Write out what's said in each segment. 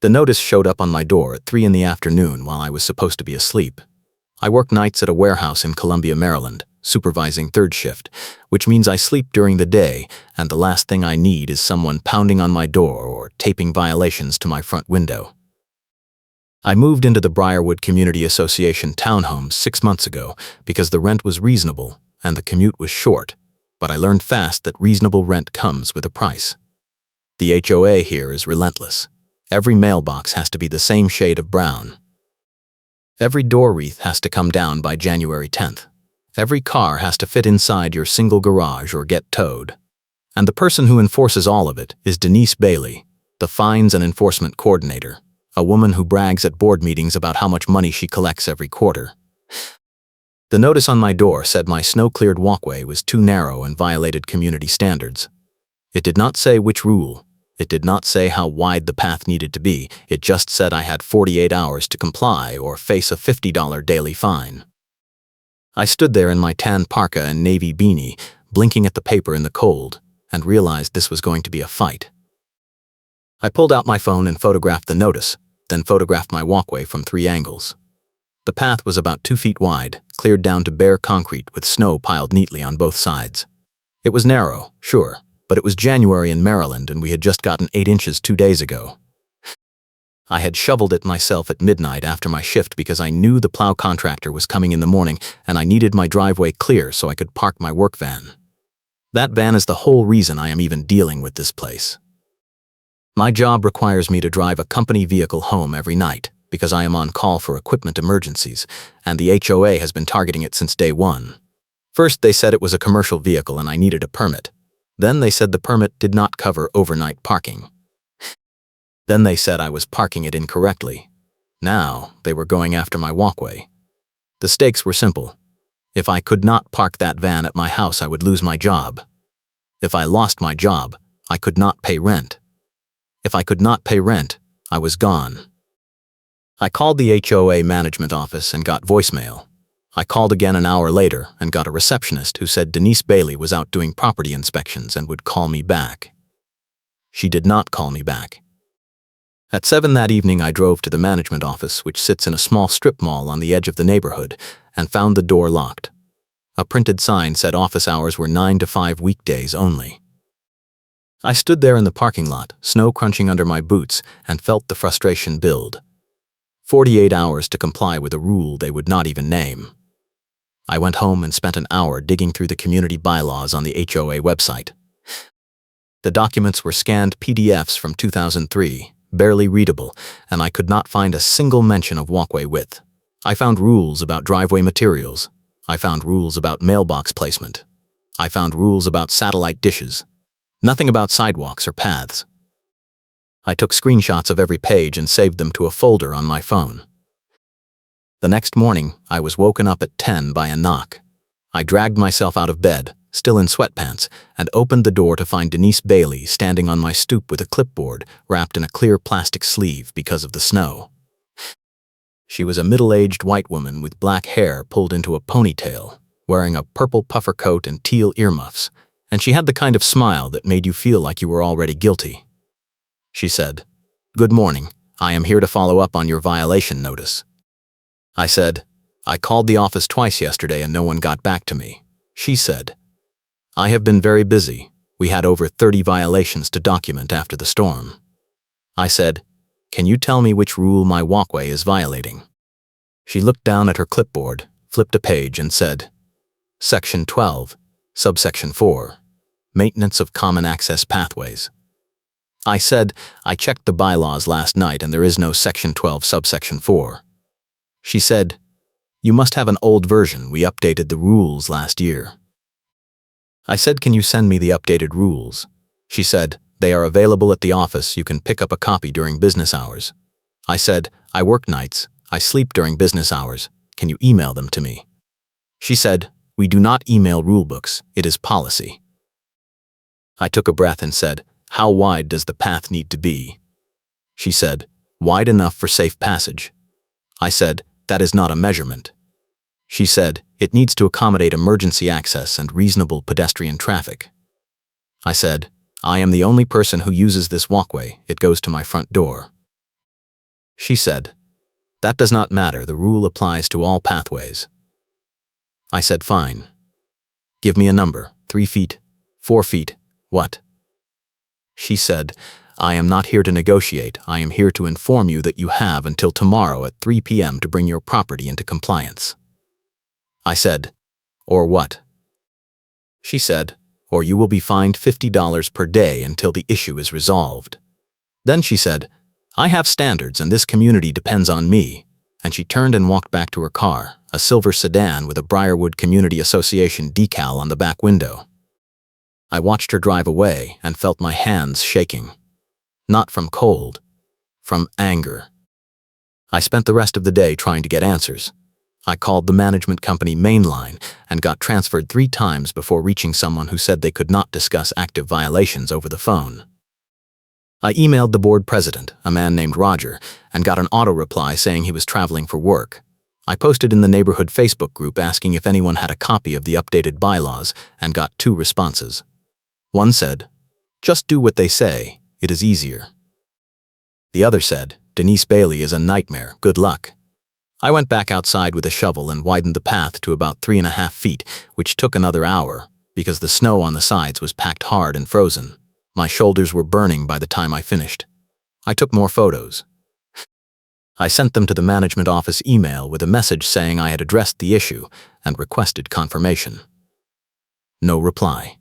The notice showed up on my door at 3 in the afternoon while I was supposed to be asleep. I work nights at a warehouse in Columbia, Maryland, supervising third shift, which means I sleep during the day, and the last thing I need is someone pounding on my door or taping violations to my front window. I moved into the Briarwood Community Association townhomes 6 months ago because the rent was reasonable and the commute was short, but I learned fast that reasonable rent comes with a price. The HOA here is relentless. Every mailbox has to be the same shade of brown. Every door wreath has to come down by January 10th. Every car has to fit inside your single garage or get towed. And the person who enforces all of it is Denise Bailey, the fines and enforcement coordinator, a woman who brags at board meetings about how much money she collects every quarter. The notice on my door said my snow-cleared walkway was too narrow and violated community standards. It did not say which rule. It did not say how wide the path needed to be. It just said I had 48 hours to comply or face a $50 daily fine. I stood there in my tan parka and navy beanie, blinking at the paper in the cold, and realized this was going to be a fight. I pulled out my phone and photographed the notice, then photographed my walkway from 3 angles. The path was about 2 feet wide, cleared down to bare concrete with snow piled neatly on both sides. It was narrow, sure, but it was January in Maryland and we had just gotten 8 inches 2 days ago. I had shoveled it myself at midnight after my shift because I knew the plow contractor was coming in the morning and I needed my driveway clear so I could park my work van. That van is the whole reason I am even dealing with this place. My job requires me to drive a company vehicle home every night because I am on call for equipment emergencies, and the HOA has been targeting it since day one. First, they said it was a commercial vehicle and I needed a permit. Then they said the permit did not cover overnight parking. Then they said I was parking it incorrectly. Now, they were going after my walkway. The stakes were simple. If I could not park that van at my house, I would lose my job. If I lost my job, I could not pay rent. If I could not pay rent, I was gone. I called the HOA management office and got voicemail. I called again an hour later and got a receptionist who said Denise Bailey was out doing property inspections and would call me back. She did not call me back. At 7 that evening, I drove to the management office, which sits in a small strip mall on the edge of the neighborhood, and found the door locked. A printed sign said office hours were 9 to 5 weekdays only. I stood there in the parking lot, snow crunching under my boots, and felt the frustration build. 48 hours to comply with a rule they would not even name. I went home and spent an hour digging through the community bylaws on the HOA website. The documents were scanned PDFs from 2003, barely readable, and I could not find a single mention of walkway width. I found rules about driveway materials. I found rules about mailbox placement. I found rules about satellite dishes. Nothing about sidewalks or paths. I took screenshots of every page and saved them to a folder on my phone. The next morning, I was woken up at 10 by a knock. I dragged myself out of bed, still in sweatpants, and opened the door to find Denise Bailey standing on my stoop with a clipboard wrapped in a clear plastic sleeve because of the snow. She was a middle-aged white woman with black hair pulled into a ponytail, wearing a purple puffer coat and teal earmuffs, and she had the kind of smile that made you feel like you were already guilty. She said, "Good morning. I am here to follow up on your violation notice." I said, "I called the office twice yesterday and no one got back to me." She said, "I have been very busy. We had over 30 violations to document after the storm." I said, "Can you tell me which rule my walkway is violating?" She looked down at her clipboard, flipped a page and said, "Section 12, subsection 4, Maintenance of Common Access Pathways." I said, "I checked the bylaws last night and there is no Section 12, subsection 4. She said, "You must have an old version. We updated the rules last year." I said, "Can you send me the updated rules?" She said, "They are available at the office. You can pick up a copy during business hours." I said, "I work nights. I sleep during business hours. Can you email them to me?" She said, "We do not email rulebooks. It is policy." I took a breath and said, "How wide does the path need to be?" She said, "Wide enough for safe passage." I said, "That is not a measurement." She said, "It needs to accommodate emergency access and reasonable pedestrian traffic." I said, "I am the only person who uses this walkway. It goes to my front door." She said, "That does not matter. The rule applies to all pathways." I said, "Fine. Give me a number. 3 feet, 4 feet, what?" She said, "I am not here to negotiate. I am here to inform you that you have until tomorrow at 3 p.m. to bring your property into compliance." I said, "Or what?" She said, "Or you will be fined $50 per day until the issue is resolved." Then she said, "I have standards and this community depends on me," and she turned and walked back to her car, a silver sedan with a Briarwood Community Association decal on the back window. I watched her drive away and felt my hands shaking. Not from cold, from anger. I spent the rest of the day trying to get answers. I called the management company mainline and got transferred 3 times before reaching someone who said they could not discuss active violations over the phone. I emailed the board president, a man named Roger, and got an auto reply saying he was traveling for work. I posted in the neighborhood Facebook group asking if anyone had a copy of the updated bylaws and got 2 responses. One said, "Just do what they say, it is easier." The other said, "Denise Bailey is a nightmare, good luck." I went back outside with a shovel and widened the path to about 3.5 feet, which took another hour, because the snow on the sides was packed hard and frozen. My shoulders were burning by the time I finished. I took more photos. I sent them to the management office email with a message saying I had addressed the issue and requested confirmation. No reply.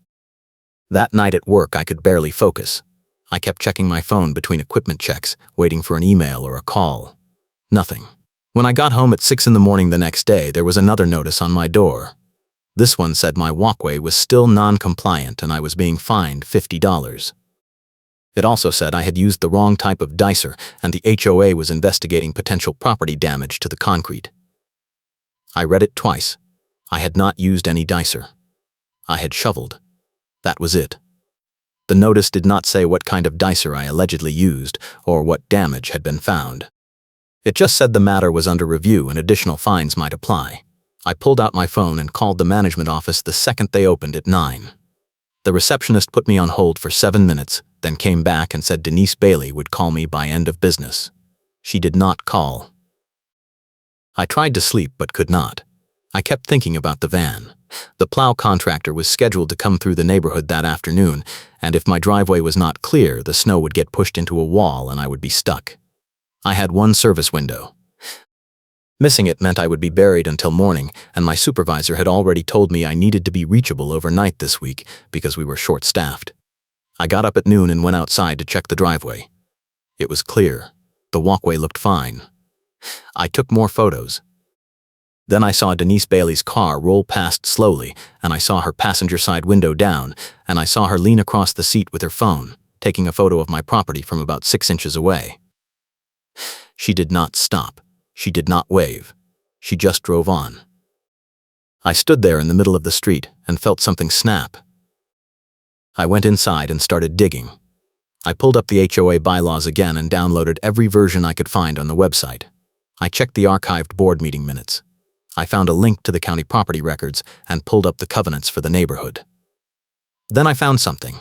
That night at work I could barely focus. I kept checking my phone between equipment checks, waiting for an email or a call. Nothing. When I got home at 6 in the morning the next day, there was another notice on my door. This one said my walkway was still non-compliant and I was being fined $50. It also said I had used the wrong type of dicer and the HOA was investigating potential property damage to the concrete. I read it twice. I had not used any dicer. I had shoveled. That was it. The notice did not say what kind of dicer I allegedly used or what damage had been found. It just said the matter was under review and additional fines might apply. I pulled out my phone and called the management office the second they opened at 9. The receptionist put me on hold for 7 minutes, then came back and said Denise Bailey would call me by end of business. She did not call. I tried to sleep but could not. I kept thinking about the van. The plow contractor was scheduled to come through the neighborhood that afternoon, and if my driveway was not clear, the snow would get pushed into a wall and I would be stuck. I had one service window. Missing it meant I would be buried until morning, and my supervisor had already told me I needed to be reachable overnight this week because we were short-staffed. I got up at noon and went outside to check the driveway. It was clear. The walkway looked fine. I took more photos. Then I saw Denise Bailey's car roll past slowly, and I saw her passenger side window down, and I saw her lean across the seat with her phone, taking a photo of my property from about 6 inches away. She did not stop. She did not wave. She just drove on. I stood there in the middle of the street and felt something snap. I went inside and started digging. I pulled up the HOA bylaws again and downloaded every version I could find on the website. I checked the archived board meeting minutes. I found a link to the county property records and pulled up the covenants for the neighborhood. Then I found something.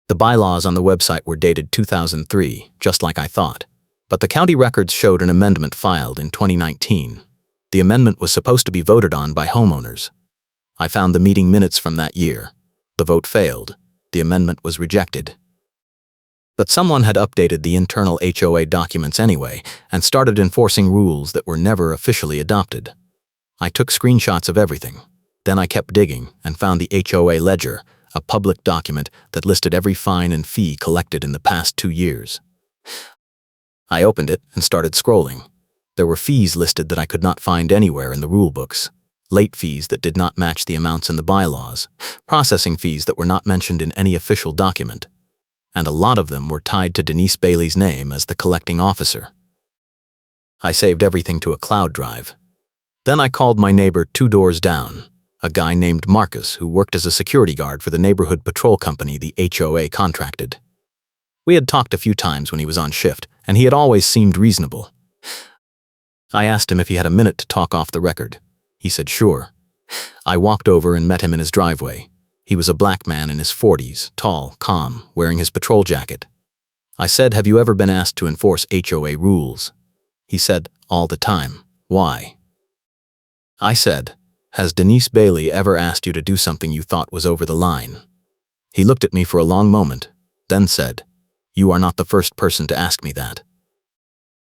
The bylaws on the website were dated 2003, just like I thought. But the county records showed an amendment filed in 2019. The amendment was supposed to be voted on by homeowners. I found the meeting minutes from that year. The vote failed. The amendment was rejected. But someone had updated the internal HOA documents anyway and started enforcing rules that were never officially adopted. I took screenshots of everything. Then I kept digging and found the HOA ledger, a public document that listed every fine and fee collected in the past 2 years. I opened it and started scrolling. There were fees listed that I could not find anywhere in the rule books, late fees that did not match the amounts in the bylaws, processing fees that were not mentioned in any official document, and a lot of them were tied to Denise Bailey's name as the collecting officer. I saved everything to a cloud drive. Then I called my neighbor 2 doors down, a guy named Marcus who worked as a security guard for the neighborhood patrol company the HOA contracted. We had talked a few times when he was on shift, and he had always seemed reasonable. I asked him if he had a minute to talk off the record. He said sure. I walked over and met him in his driveway. He was a black man in his 40s, tall, calm, wearing his patrol jacket. I said, have you ever been asked to enforce HOA rules? He said, all the time. Why? I said, has Denise Bailey ever asked you to do something you thought was over the line? He looked at me for a long moment, then said, you are not the first person to ask me that.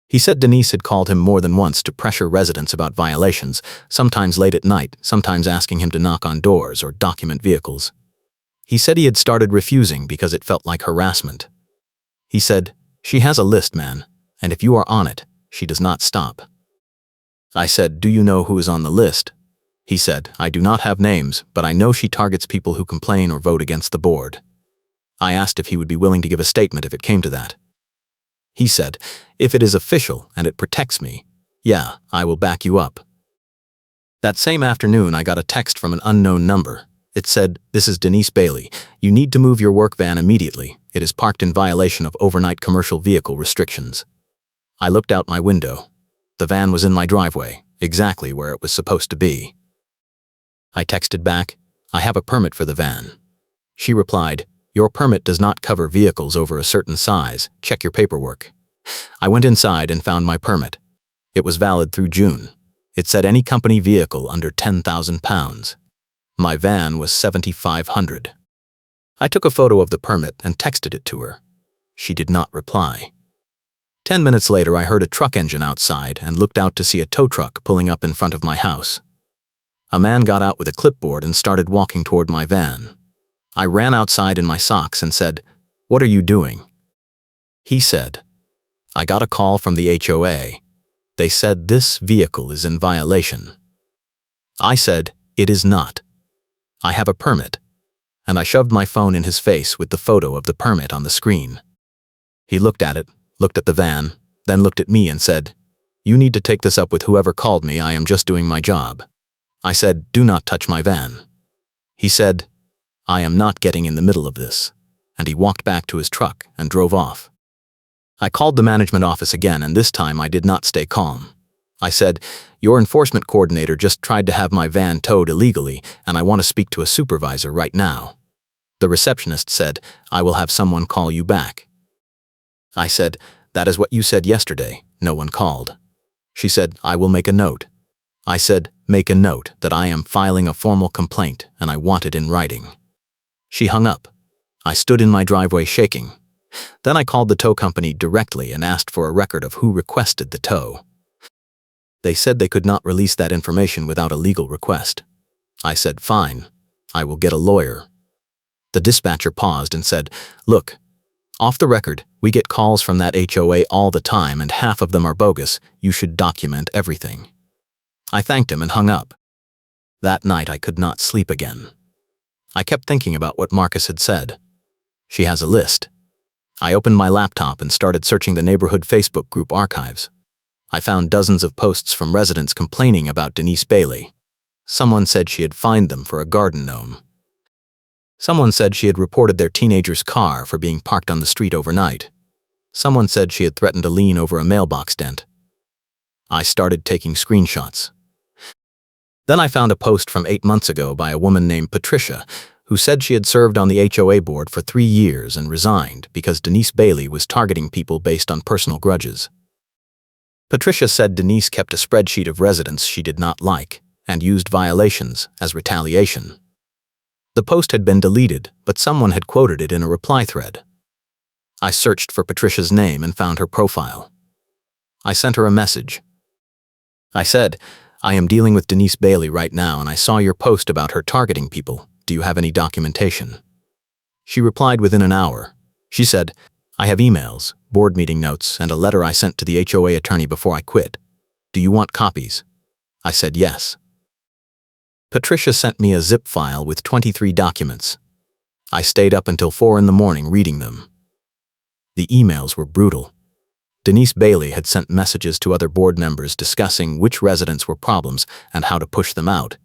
He said Denise had called him more than once to pressure residents about violations, sometimes late at night, sometimes asking him to knock on doors or document vehicles. He said he had started refusing because it felt like harassment. He said, she has a list, man, and if you are on it, she does not stop. I said, do you know who is on the list? He said, I do not have names, but I know she targets people who complain or vote against the board. I asked if he would be willing to give a statement if it came to that. He said, if it is official and it protects me, yeah, I will back you up. That same afternoon, I got a text from an unknown number. It said, this is Denise Bailey. You need to move your work van immediately. It is parked in violation of overnight commercial vehicle restrictions. I looked out my window. The van was in my driveway, exactly where it was supposed to be. I texted back, I have a permit for the van. She replied, your permit does not cover vehicles over a certain size. Check your paperwork. I went inside and found my permit. It was valid through June. It said any company vehicle under £10,000. My van was $7,500. I took a photo of the permit and texted it to her. She did not reply. 10 minutes later, I heard a truck engine outside and looked out to see a tow truck pulling up in front of my house. A man got out with a clipboard and started walking toward my van. I ran outside in my socks and said, what are you doing? He said, I got a call from the HOA. They said this vehicle is in violation. I said, it is not. I have a permit. And I shoved my phone in his face with the photo of the permit on the screen. He looked at it, looked at the van, then looked at me and said, you need to take this up with whoever called me. I am just doing my job. I said, do not touch my van. He said, I am not getting in the middle of this. And he walked back to his truck and drove off. I called the management office again, and this time I did not stay calm. I said, your enforcement coordinator just tried to have my van towed illegally, and I want to speak to a supervisor right now. The receptionist said, I will have someone call you back. I said, that is what you said yesterday. No one called. She said, I will make a note. I said, make a note that I am filing a formal complaint and I want it in writing. She hung up. I stood in my driveway shaking. Then I called the tow company directly and asked for a record of who requested the tow. They said they could not release that information without a legal request. I said, fine, I will get a lawyer. The dispatcher paused and said, look, off the record, we get calls from that HOA all the time and half of them are bogus. You should document everything. I thanked him and hung up. That night I could not sleep again. I kept thinking about what Marcus had said. She has a list. I opened my laptop and started searching the neighborhood Facebook group archives. I found dozens of posts from residents complaining about Denise Bailey. Someone said she had fined them for a garden gnome. Someone said she had reported their teenager's car for being parked on the street overnight. Someone said she had threatened to lean over a mailbox dent. I started taking screenshots. Then I found a post from 8 months ago by a woman named Patricia, who said she had served on the HOA board for 3 years and resigned because Denise Bailey was targeting people based on personal grudges. Patricia said Denise kept a spreadsheet of residents she did not like and used violations as retaliation. The post had been deleted, but someone had quoted it in a reply thread. I searched for Patricia's name and found her profile. I sent her a message. I said, I am dealing with Denise Bailey right now and I saw your post about her targeting people. Do you have any documentation? She replied within an hour. She said, I have emails, board meeting notes, and a letter I sent to the HOA attorney before I quit. Do you want copies? I said yes. Patricia sent me a zip file with 23 documents. I stayed up until 4 in the morning reading them. The emails were brutal. Denise Bailey had sent messages to other board members discussing which residents were problems and how to push them out.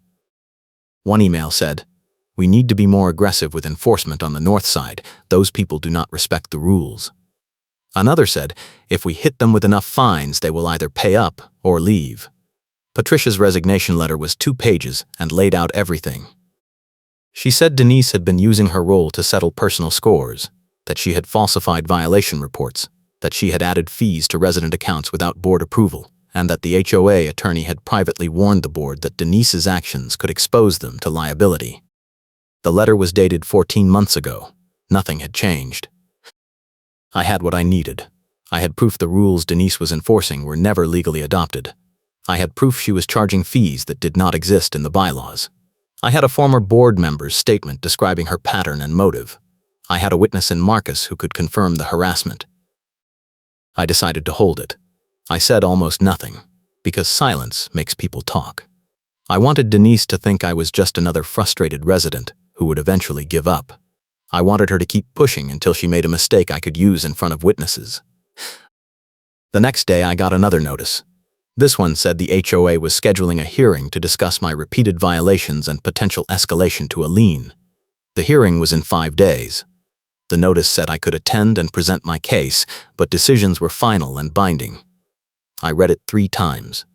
One email said, we need to be more aggressive with enforcement on the north side. Those people do not respect the rules. Another said, if we hit them with enough fines, they will either pay up or leave. Patricia's resignation letter was 2 pages and laid out everything. She said Denise had been using her role to settle personal scores. that she had falsified violation reports, that she had added fees to resident accounts without board approval, and that the HOA attorney had privately warned the board that Denise's actions could expose them to liability. The letter was dated 14 months ago. Nothing had changed. I had what I needed. I had proof the rules Denise was enforcing were never legally adopted. I had proof she was charging fees that did not exist in the bylaws. I had a former board member's statement describing her pattern and motive. I had a witness in Marcus who could confirm the harassment. I decided to hold it. I said almost nothing, because silence makes people talk. I wanted Denise to think I was just another frustrated resident who would eventually give up. I wanted her to keep pushing until she made a mistake I could use in front of witnesses. The next day I got another notice. This one said the HOA was scheduling a hearing to discuss my repeated violations and potential escalation to a lien. The hearing was in 5 days. The notice said I could attend and present my case, but decisions were final and binding. I read it 3 times.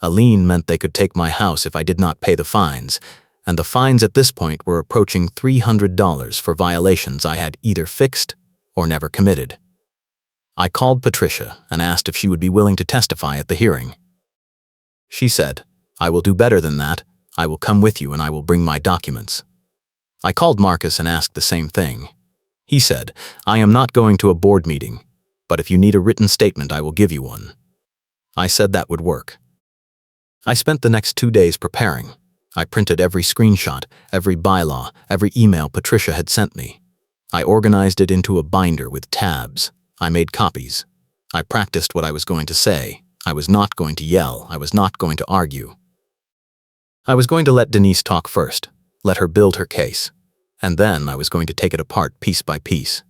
A lien meant they could take my house if I did not pay the fines, and the fines at this point were approaching $300 for violations I had either fixed or never committed. I called Patricia and asked if she would be willing to testify at the hearing. She said, "I will do better than that. I will come with you and I will bring my documents." I called Marcus and asked the same thing. He said, "I am not going to a board meeting, but if you need a written statement, I will give you one." I said that would work. I spent the next 2 days preparing. I printed every screenshot, every bylaw, every email Patricia had sent me. I organized it into a binder with tabs. I made copies. I practiced what I was going to say. I was not going to yell. I was not going to argue. I was going to let Denise talk first, let her build her case, and then I was going to take it apart piece by piece.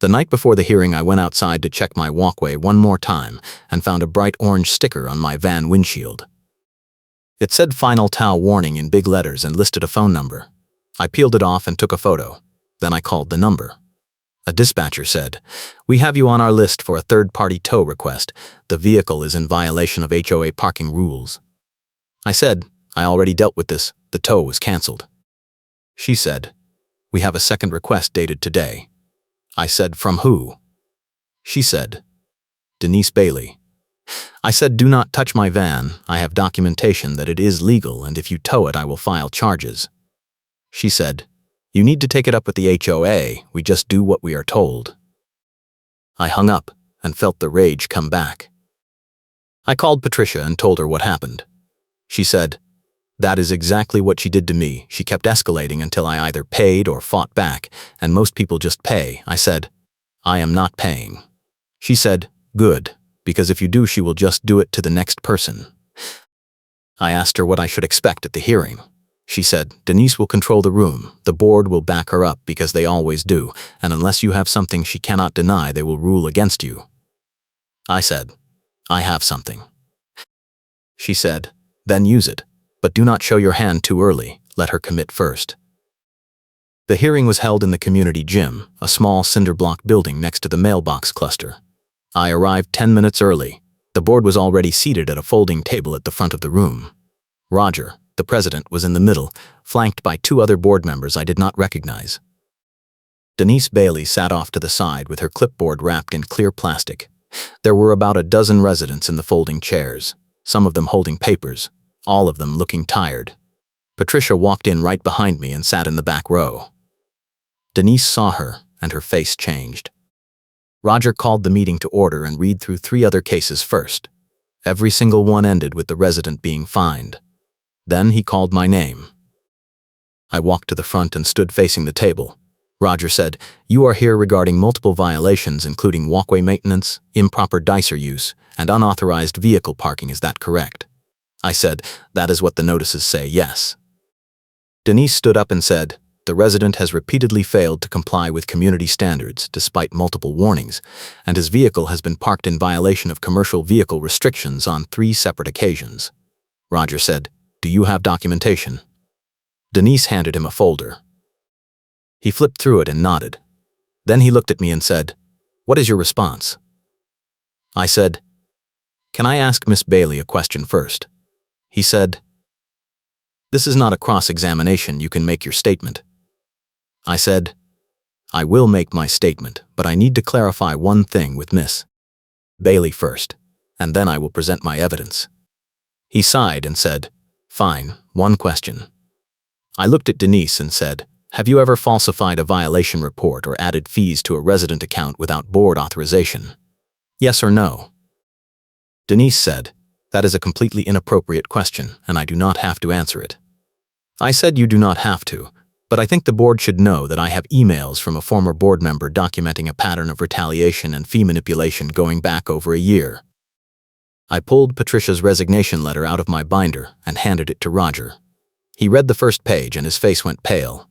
The night before the hearing, I went outside to check my walkway one more time and found a bright orange sticker on my van windshield. It said "Final Towel Warning" in big letters and listed a phone number. I peeled it off and took a photo. Then I called the number. A dispatcher said, "We have you on our list for a third-party tow request. The vehicle is in violation of HOA parking rules." I said, "I already dealt with this. The tow was canceled." She said, "We have a second request dated today." I said, "From who?" She said, "Denise Bailey." I said, "Do not touch my van. I have documentation that it is legal, and if you tow it, I will file charges." She said, "You need to take it up with the HOA. We just do what we are told." I hung up and felt the rage come back. I called Patricia and told her what happened. She said, "That is exactly what she did to me. She kept escalating until I either paid or fought back, and most people just pay." I said, "I am not paying." She said, "Good, because if you do, she will just do it to the next person." I asked her what I should expect at the hearing. She said, "Denise will control the room. The board will back her up because they always do, and unless you have something she cannot deny, they will rule against you." I said, "I have something." She said, "Then use it, but do not show your hand too early. Let her commit first." The hearing was held in the community gym, a small cinder block building next to the mailbox cluster. I arrived 10 minutes early. The board was already seated at a folding table at the front of the room. Roger, the president, was in the middle, flanked by 2 other board members I did not recognize. Denise Bailey sat off to the side with her clipboard wrapped in clear plastic. There were about a dozen residents in the folding chairs, some of them holding papers, all of them looking tired. Patricia walked in right behind me and sat in the back row. Denise saw her, and her face changed. Roger called the meeting to order and read through 3 other cases first. Every single one ended with the resident being fined. Then he called my name. I walked to the front and stood facing the table. Roger said, "You are here regarding multiple violations including walkway maintenance, improper dicer use, and unauthorized vehicle parking. Is that correct?" I said, "That is what the notices say, yes." Denise stood up and said, "The resident has repeatedly failed to comply with community standards despite multiple warnings, and his vehicle has been parked in violation of commercial vehicle restrictions on 3 separate occasions." Roger said, "Do you have documentation?" Denise handed him a folder. He flipped through it and nodded. Then he looked at me and said, "What is your response?" I said, "Can I ask Miss Bailey a question first?" He said, "This is not a cross-examination. You can make your statement." I said, I will make my statement, but I need to clarify one thing with Miss Bailey first, and then I will present my evidence. He sighed and said, "Fine, one question." I looked at Denise and said, "Have you ever falsified a violation report or added fees to a resident account without board authorization? Yes or no?" Denise said, "That is a completely inappropriate question, and I do not have to answer it." I said, "You do not have to, but I think the board should know that I have emails from a former board member documenting a pattern of retaliation and fee manipulation going back over a year." I pulled Patricia's resignation letter out of my binder and handed it to Roger. He read the first page and his face went pale.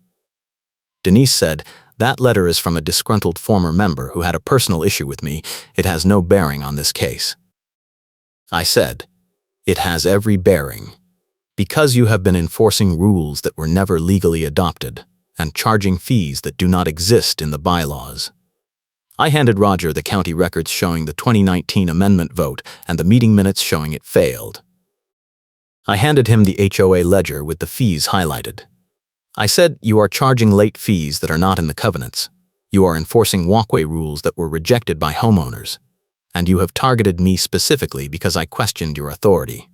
Denise said, "That letter is from a disgruntled former member who had a personal issue with me. It has no bearing on this case." I said, "It has every bearing. Because you have been enforcing rules that were never legally adopted and charging fees that do not exist in the bylaws." I handed Roger the county records showing the 2019 amendment vote and the meeting minutes showing it failed. I handed him the HOA ledger with the fees highlighted. I said, "You are charging late fees that are not in the covenants. You are enforcing walkway rules that were rejected by homeowners. And you have targeted me specifically because I questioned your authority."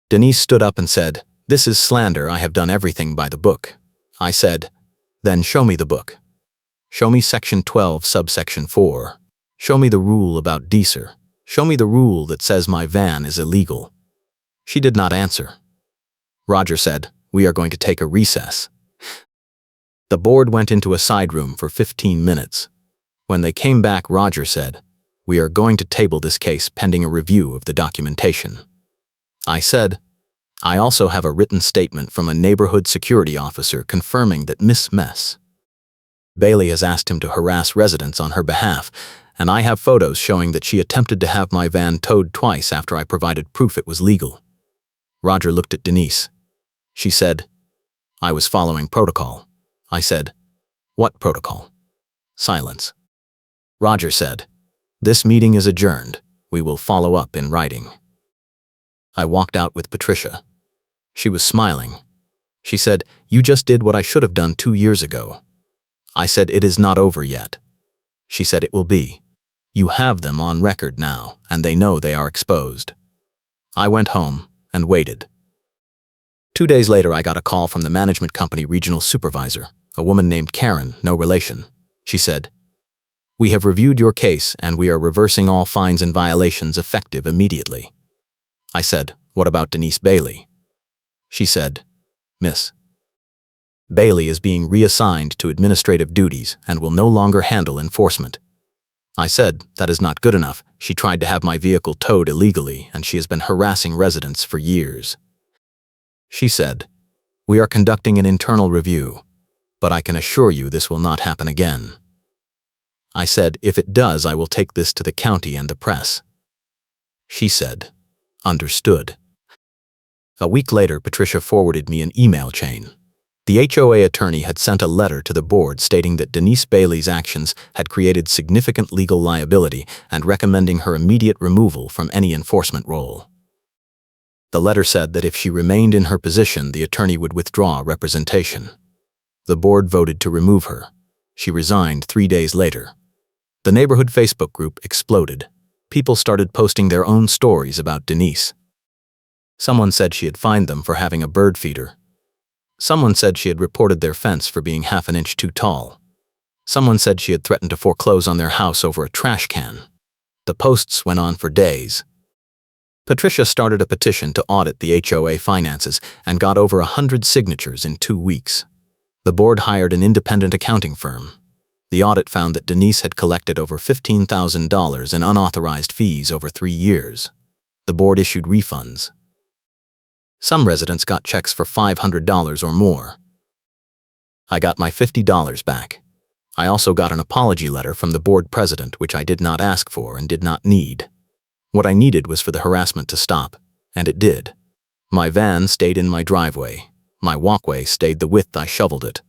Denise stood up and said, "This is slander. I have done everything by the book." I said, "Then show me the book. Show me section 12, subsection 4. Show me the rule about deser. Show me the rule that says my van is illegal." She did not answer. Roger said, "We are going to take a recess." The board went into a side room for 15 minutes. When they came back, Roger said, "We are going to table this case pending a review of the documentation." I said, "I also have a written statement from a neighborhood security officer confirming that Miss Bailey has asked him to harass residents on her behalf, and I have photos showing that she attempted to have my van towed twice after I provided proof it was legal." Roger looked at Denise. She said, "I was following protocol." I said, "What protocol?" Silence. Roger said, "This meeting is adjourned. We will follow up in writing." I walked out with Patricia. She was smiling. She said, "You just did what I should have done 2 years ago." I said, "It is not over yet." She said, "It will be. You have them on record now, and they know they are exposed." I went home and waited. 2 days later, I got a call from the management company regional supervisor, a woman named Karen, no relation. She said, "We have reviewed your case and we are reversing all fines and violations effective immediately." I said, "What about Denise Bailey?" She said, "Miss Bailey is being reassigned to administrative duties and will no longer handle enforcement." I said, "That is not good enough. She tried to have my vehicle towed illegally and she has been harassing residents for years." She said, "We are conducting an internal review, but I can assure you this will not happen again." I said, "If it does, I will take this to the county and the press." She said, "Understood." A week later, Patricia forwarded me an email chain. The HOA attorney had sent a letter to the board stating that Denise Bailey's actions had created significant legal liability and recommending her immediate removal from any enforcement role. The letter said that if she remained in her position, the attorney would withdraw representation. The board voted to remove her. She resigned 3 days later. The neighborhood Facebook group exploded. People started posting their own stories about Denise. Someone said she had fined them for having a bird feeder. Someone said she had reported their fence for being half an inch too tall. Someone said she had threatened to foreclose on their house over a trash can. The posts went on for days. Patricia started a petition to audit the HOA finances and got over 100 signatures in 2 weeks. The board hired an independent accounting firm. The audit found that Denise had collected over $15,000 in unauthorized fees over 3 years. The board issued refunds. Some residents got checks for $500 or more. I got my $50 back. I also got an apology letter from the board president, which I did not ask for and did not need. What I needed was for the harassment to stop, and it did. My van stayed in my driveway. My walkway stayed the width I shoveled it.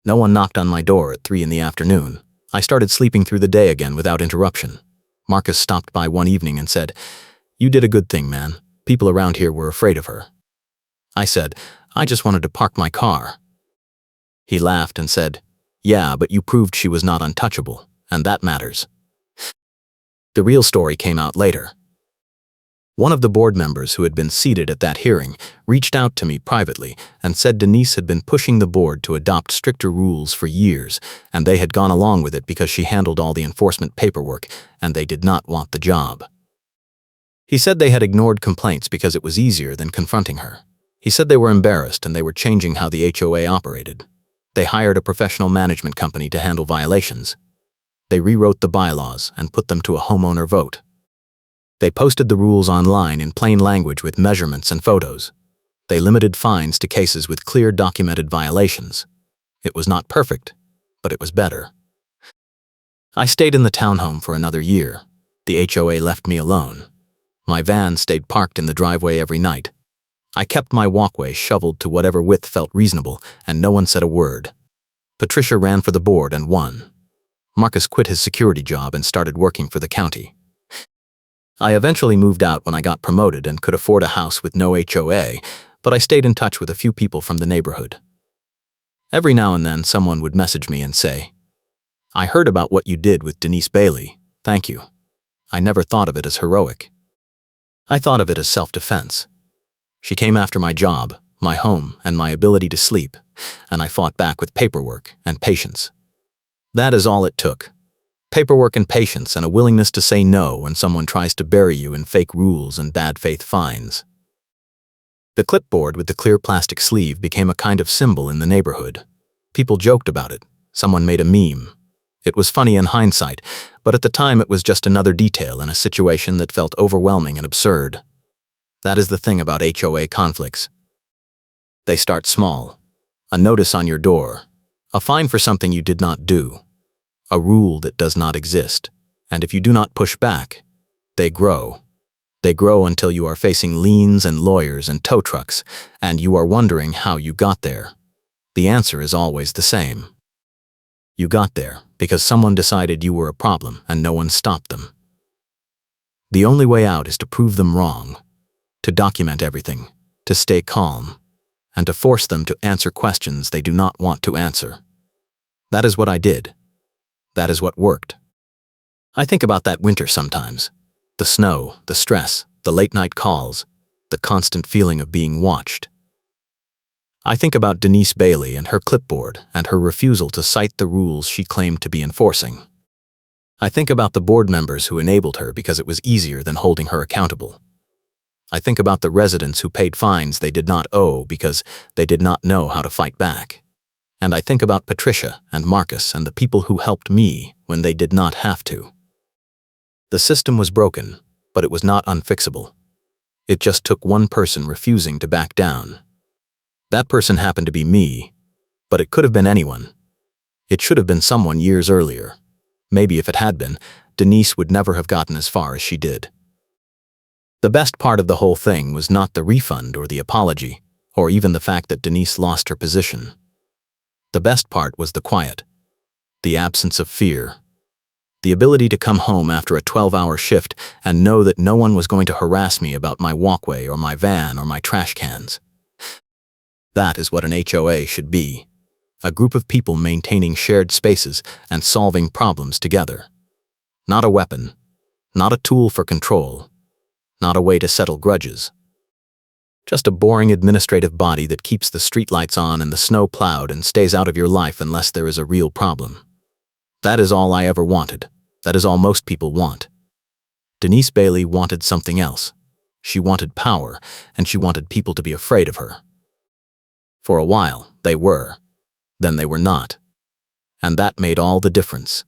No one knocked on my door at 3 in the afternoon. I started sleeping through the day again without interruption. Marcus stopped by one evening and said, "You did a good thing, man. People around here were afraid of her." I said, "I just wanted to park my car." He laughed and said, Yeah, but you proved she was not untouchable, and that matters. The real story came out later. One of the board members who had been seated at that hearing reached out to me privately and said Denise had been pushing the board to adopt stricter rules for years, and they had gone along with it because she handled all the enforcement paperwork, and they did not want the job. He said they had ignored complaints because it was easier than confronting her. He said they were embarrassed and they were changing how the HOA operated. They hired a professional management company to handle violations. They rewrote the bylaws and put them to a homeowner vote. They posted the rules online in plain language with measurements and photos. They limited fines to cases with clear documented violations. It was not perfect, but it was better. I stayed in the townhome for another year. The HOA left me alone. My van stayed parked in the driveway every night. I kept my walkway shoveled to whatever width felt reasonable, and no one said a word. Patricia ran for the board and won. Marcus quit his security job and started working for the county. I eventually moved out when I got promoted and could afford a house with no HOA, but I stayed in touch with a few people from the neighborhood. Every now and then someone would message me and say, "I heard about what you did with Denise Bailey. Thank you." I never thought of it as heroic. I thought of it as self-defense. She came after my job, my home, and my ability to sleep, and I fought back with paperwork and patience. That is all it took. Paperwork and patience and a willingness to say no when someone tries to bury you in fake rules and bad faith fines. The clipboard with the clear plastic sleeve became a kind of symbol in the neighborhood. People joked about it. Someone made a meme. It was funny in hindsight, but at the time it was just another detail in a situation that felt overwhelming and absurd. That is the thing about HOA conflicts. They start small. A notice on your door. A fine for something you did not do. A rule that does not exist. And if you do not push back, they grow. They grow until you are facing liens and lawyers and tow trucks, and you are wondering how you got there. The answer is always the same. You got there because someone decided you were a problem and no one stopped them. The only way out is to prove them wrong, to document everything, to stay calm, and to force them to answer questions they do not want to answer. That is what I did. That is what worked. I think about that winter sometimes. The snow, the stress, the late-night calls, the constant feeling of being watched. I think about Denise Bailey and her clipboard and her refusal to cite the rules she claimed to be enforcing. I think about the board members who enabled her because it was easier than holding her accountable. I think about the residents who paid fines they did not owe because they did not know how to fight back. And I think about Patricia and Marcus and the people who helped me when they did not have to. The system was broken, but it was not unfixable. It just took one person refusing to back down. That person happened to be me, but it could have been anyone. It should have been someone years earlier. Maybe if it had been, Denise would never have gotten as far as she did. The best part of the whole thing was not the refund or the apology, or even the fact that Denise lost her position. The best part was the quiet, the absence of fear, the ability to come home after a 12-hour shift and know that no one was going to harass me about my walkway or my van or my trash cans. That is what an HOA should be, a group of people maintaining shared spaces and solving problems together. Not a weapon, not a tool for control, not a way to settle grudges. Just a boring administrative body that keeps the streetlights on and the snow plowed and stays out of your life unless there is a real problem. That is all I ever wanted. That is all most people want. Denise Bailey wanted something else. She wanted power, and she wanted people to be afraid of her. For a while, they were. Then they were not. And that made all the difference.